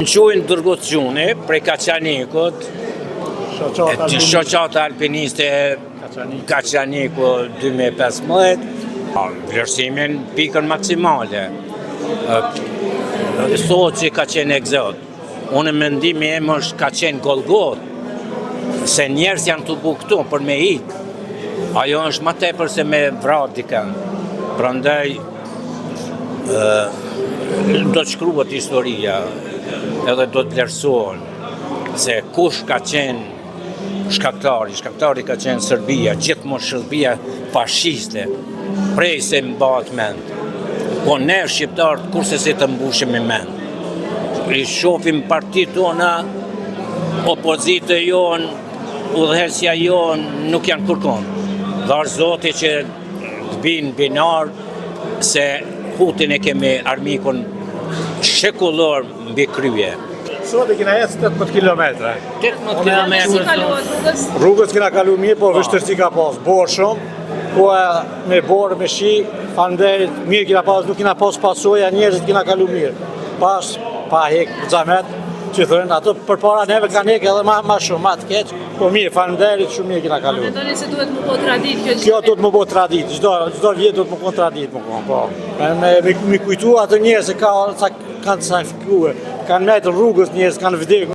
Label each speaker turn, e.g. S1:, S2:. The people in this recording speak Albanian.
S1: Në qujnë dërgocione prej Kaçanikut, shoqata alpiniste Kaçaniku 2015, vlerësimin pikën maksimale. Thuhet që ka qenë egzot. Unë mendimi im është ka qenë Golgot, se njerëz janë të buktu për me ik. Ajo është më tepër se me vrarë dikën. Prandaj do të shkruhet historia, edhe do të vlerësohen se kush ka qenë shkaktari ka qenë Serbia, gjithmonë Serbia fashiste, prej se mbahet mend. Po ne shqiptarët kurse se të mbushim me mend. I shohim partitë tona, opozitë jonë, udhëheqësia jonë nuk janë kurkon. Dhash Zoti që të binë binar se Putin e kemi armikun shekullor mbi krye.
S2: Sot e kina ecë 18 kilometra.
S1: 18 kilometra.
S2: Rrugës kina kalu mirë, po vështërsi ka pas. Borë shumë, po me borë, me shi, fanderit, mirë kina pas, nuk kina pas pasoja, njerëzit kina kalu mirë. Pas, pa hek, xhamet, që thënë, ato përpara neve kanë hek edhe ma shumë, ma të keq, po mirë, fanderit, shumë mirë kina kalu.
S3: Mendoni se duhet më po tradit kjo?
S2: Kjo duhet më po tradit, çdo vjet duhet më po tradit, po. Me kujtu ato njerëz se kanë sakrifikuar, kanë metë rrugës njerëz, kanë vdekur.